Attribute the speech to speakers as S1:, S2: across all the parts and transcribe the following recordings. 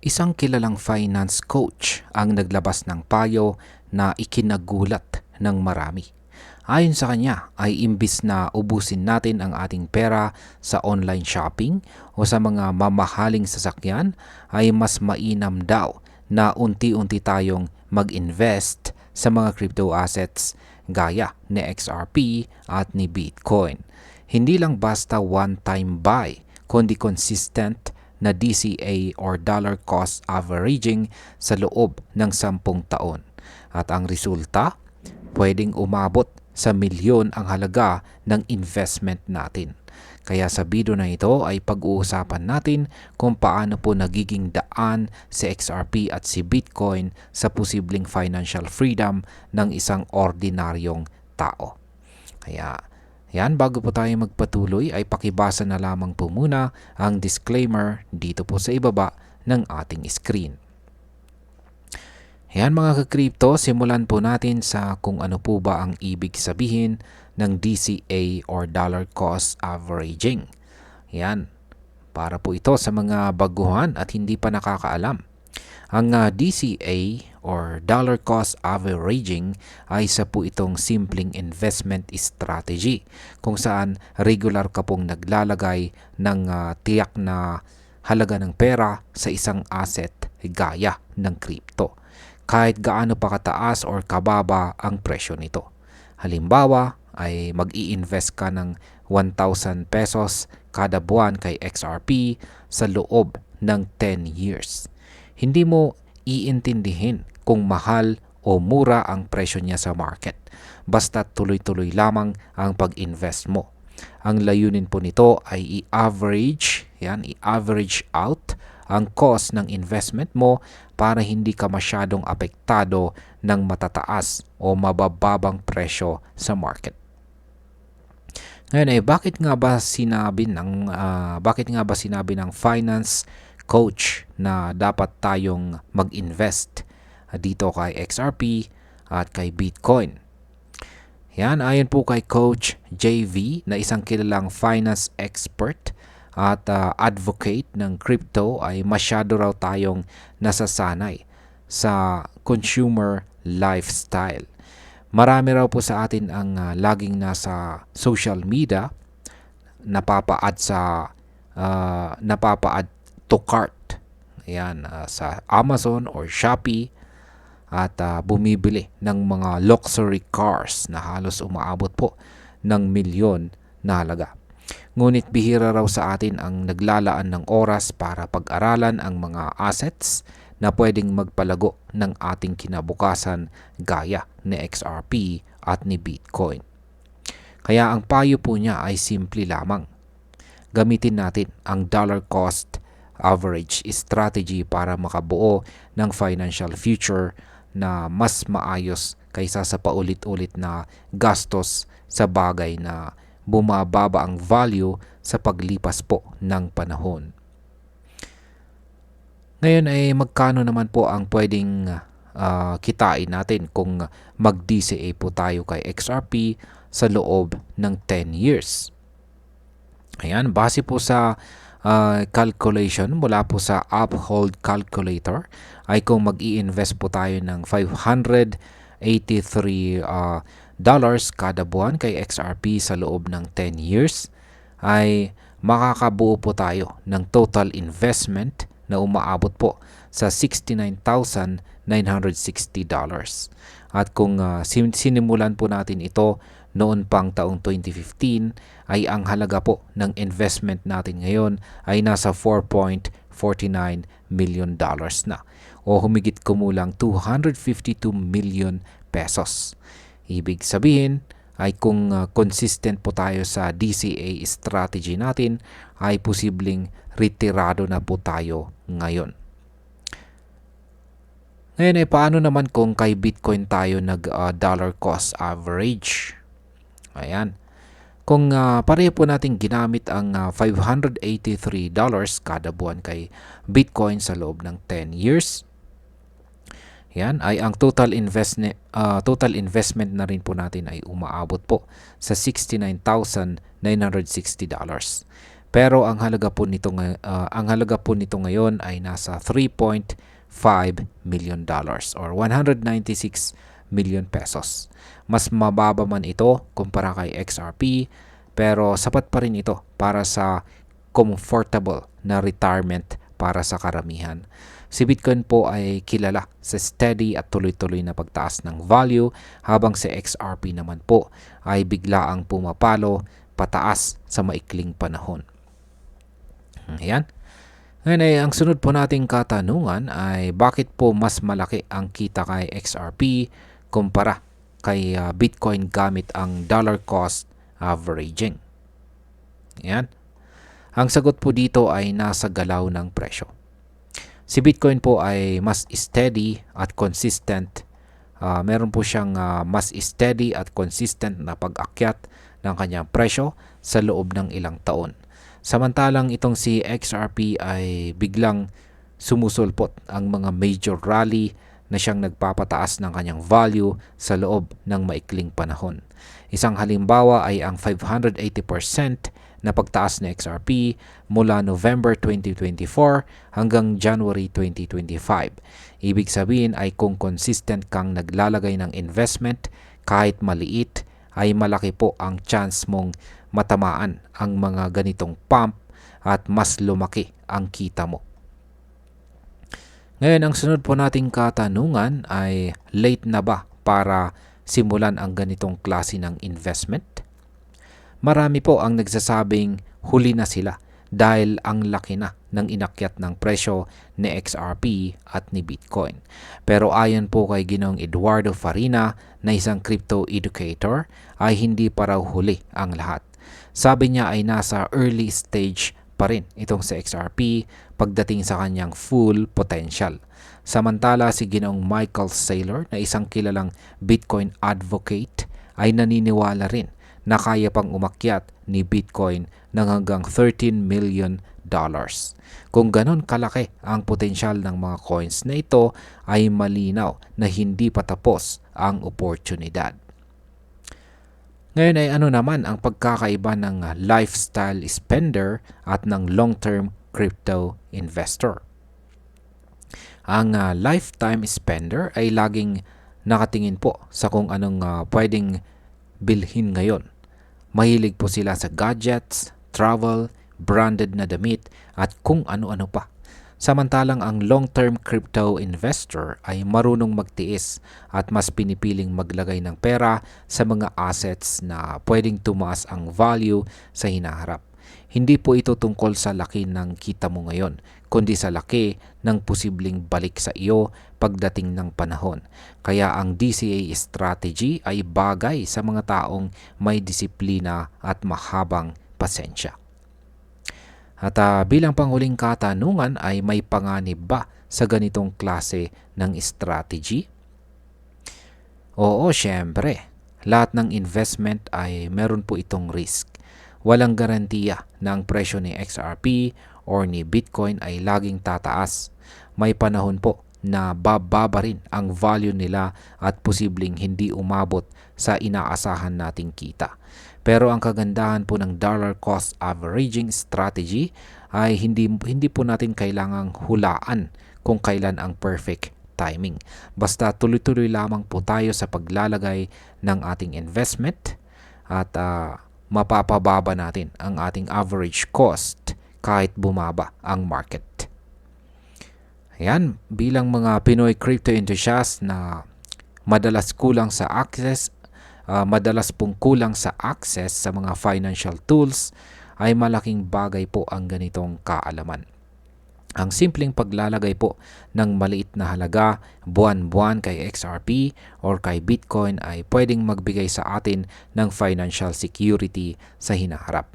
S1: Isang kilalang finance coach ang naglabas ng payo na ikinagulat ng marami. Ayon sa kanya ay imbis na ubusin natin ang ating pera sa online shopping o sa mga mamahaling sasakyan, ay mas mainam daw na unti-unti tayong mag-invest sa mga crypto assets gaya ni XRP at ni Bitcoin. Hindi lang basta one-time buy, kundi consistent na DCA or dollar cost averaging sa loob ng 10 taon. At ang resulta, pwedeng umabot sa milyon ang halaga ng investment natin. Kaya sa video na ito ay pag-uusapan natin kung paano po nagiging daan si XRP at si Bitcoin sa posibleng financial freedom ng isang ordinaryong tao. Kaya bago po tayo magpatuloy ay pakibasa na lamang po muna ang disclaimer dito po sa ibaba ng ating screen. Mga ka-crypto, simulan po natin sa kung ano po ba ang ibig sabihin ng DCA or dollar cost averaging. Para po ito sa mga baguhan at hindi pa nakakaalam. Ang DCA or dollar cost averaging ay isa po itong simpleng investment strategy kung saan regular ka pong naglalagay ng tiyak na halaga ng pera sa isang asset gaya ng crypto, kahit gaano pa kataas or kababa ang presyo nito. Halimbawa ay mag-i-invest ka ng 1,000 pesos kada buwan kay XRP sa loob ng 10 years. Hindi mo iintindihin kung mahal o mura ang presyo niya sa market. Basta tuloy-tuloy lamang ang pag-invest mo. Ang layunin po nito ay i-average out ang cost ng investment mo para hindi ka masyadong apektado ng matataas o mabababang presyo sa market. Ngayon bakit nga ba sinabi ng finance coach na dapat tayong mag-invest dito kay XRP at kay Bitcoin? Ayon po kay Coach JV na isang kilalang finance expert at advocate ng crypto, ay masyado raw tayong nasasanay sa consumer lifestyle. Marami raw po sa atin ang laging nasa social media, napapaad to cart. Sa Amazon or Shopee at bumibili ng mga luxury cars na halos umaabot po ng milyon na halaga. Ngunit bihira raw sa atin ang naglalaan ng oras para pag-aralan ang mga assets na pwedeng magpalago ng ating kinabukasan gaya ni XRP at ni Bitcoin. Kaya ang payo po niya ay simple lamang. Gamitin natin ang dollar cost average strategy para makabuo ng financial future na mas maayos kaysa sa paulit-ulit na gastos sa bagay na bumababa ang value sa paglipas po ng panahon. Ngayon magkano naman po ang pwedeng kitain natin kung mag-DCA po tayo kay XRP sa loob ng 10 years? Base po sa calculation mula po sa Uphold Calculator, ay kung mag-i-invest po tayo ng $583 kada buwan kay XRP sa loob ng 10 years, ay makakabuo po tayo ng total investment na umaabot po sa $69,960. At kung sinimulan po natin ito noon pang taong 2015, ay ang halaga po ng investment natin ngayon ay nasa $4.49 million na, o humigit kumulang 252 million pesos. Ibig sabihin ay kung consistent po tayo sa DCA strategy natin, ay posibleng retirado na po tayo ngayon. Ngayon paano naman kung kay Bitcoin tayo nag dollar cost average? Kung pareho po natin ginamit ang $583 kada buwan kay Bitcoin sa loob ng 10 years, ay ang total investment na rin po natin ay umaabot po sa $69,960. Pero ang halaga po nito ngayon ay nasa 3.5 million dollars or 196 million pesos. Mas mababa man ito kumpara kay XRP, pero sapat pa rin ito para sa comfortable na retirement para sa karamihan. Si Bitcoin po ay kilala sa steady at tuloy-tuloy na pagtaas ng value, habang si XRP naman po ay biglaang pumapalo pataas sa maikling panahon. Ayan. Ngayon ay ang sunod po nating katanungan ay bakit po mas malaki ang kita kay XRP kumpara kay Bitcoin gamit ang dollar cost averaging? Ayan. Ang sagot po dito ay nasa galaw ng presyo. Si Bitcoin po ay mas steady at consistent. Meron po siyang mas steady at consistent na pag-akyat ng kanyang presyo sa loob ng ilang taon. Samantalang itong si XRP ay biglang sumusulpot ang mga major rally na siyang nagpapataas ng kanyang value sa loob ng maikling panahon. Isang halimbawa ay ang 580% na pagtaas ng XRP mula November 2024 hanggang January 2025. Ibig sabihin ay kung consistent kang naglalagay ng investment kahit maliit, ay malaki po ang chance mong matamaan ang mga ganitong pump at mas lumaki ang kita mo. Ngayon, ang sunod po nating katanungan ay late na ba para simulan ang ganitong klase ng investment? Marami po ang nagsasabing huli na sila dahil ang laki na ng inakyat ng presyo ni XRP at ni Bitcoin. Pero ayon po kay Ginoong Eduardo Farina na isang crypto educator, ay hindi pa raw huli ang lahat. Sabi niya ay nasa early stage pa rin itong sa XRP pagdating sa kanyang full potential. Samantala si Ginoong Michael Saylor na isang kilalang Bitcoin advocate ay naniniwala rin na kaya pang umakyat ni Bitcoin ng hanggang $13 million. Kung ganon kalaki ang potensyal ng mga coins na ito, ay malinaw na hindi pa tapos ang oportunidad. Ngayon ay ano naman ang pagkakaiba ng lifestyle spender at ng long-term crypto investor? Ang lifetime spender ay laging nakatingin po sa kung anong pwedeng bilhin ngayon. Mahilig po sila sa gadgets, travel, branded na damit at kung ano-ano pa. Samantalang ang long-term crypto investor ay marunong magtiis at mas pinipiling maglagay ng pera sa mga assets na pwedeng tumaas ang value sa hinaharap. Hindi po ito tungkol sa laki ng kita mo ngayon, kundi sa laki ng posibleng balik sa iyo pagdating ng panahon. Kaya ang DCA strategy ay bagay sa mga taong may disiplina at mahabang pasensya. At bilang panghuling katanungan ay may panganib ba sa ganitong klase ng strategy? Oo, syempre. Lahat ng investment ay meron po itong risk. Walang garantiya na ang presyo ni XRP or ni Bitcoin ay laging tataas. May panahon po na bababa rin ang value nila at posibleng hindi umabot sa inaasahan nating kita. Pero ang kagandahan po ng dollar cost averaging strategy ay hindi po natin kailangang hulaan kung kailan ang perfect timing. Basta tuloy-tuloy lamang po tayo sa paglalagay ng ating investment at mapapababa natin ang ating average cost kahit bumaba ang market. Ayan, bilang mga Pinoy crypto enthusiasts na madalas pong kulang sa access sa mga financial tools, ay malaking bagay po ang ganitong kaalaman. Ang simpleng paglalagay po ng maliit na halaga buwan-buwan kay XRP or kay Bitcoin ay pwedeng magbigay sa atin ng financial security sa hinaharap.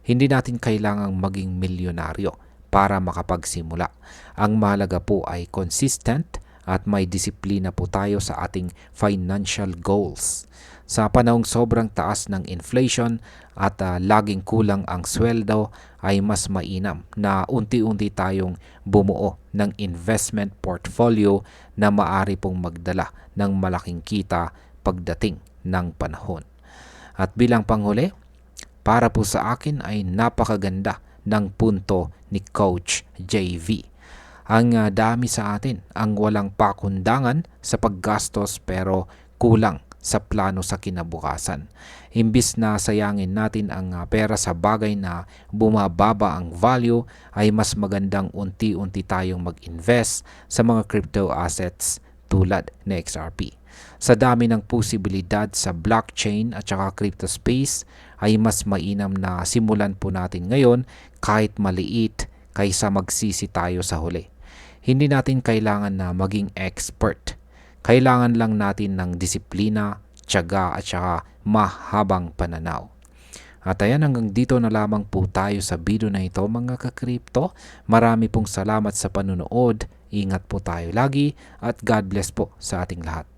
S1: Hindi natin kailangang maging milyonaryo para makapagsimula. Ang mahalaga po ay consistent at may disiplina po tayo sa ating financial goals. Sa panahong sobrang taas ng inflation at laging kulang ang sweldo, ay mas mainam na unti-unti tayong bumuo ng investment portfolio na maari pong magdala ng malaking kita pagdating ng panahon. At bilang panghuli, para po sa akin ay napakaganda ng punto ni Coach JV. Ang dami sa atin ang walang pakundangan sa paggastos pero kulang sa plano sa kinabukasan. Imbis na sayangin natin ang pera sa bagay na bumababa ang value, ay mas magandang unti-unti tayong mag-invest sa mga crypto assets tulad ng XRP. Sa dami ng posibilidad sa blockchain at saka crypto space, ay mas mainam na simulan po natin ngayon kahit maliit kaysa magsisi tayo sa huli. Hindi natin kailangan na maging expert. Kailangan lang natin ng disiplina, tiyaga at saka mahabang pananaw. At ayan, hanggang dito na lamang po tayo sa video na ito mga ka-crypto. Marami pong salamat sa panunood. Ingat po tayo lagi at God bless po sa ating lahat.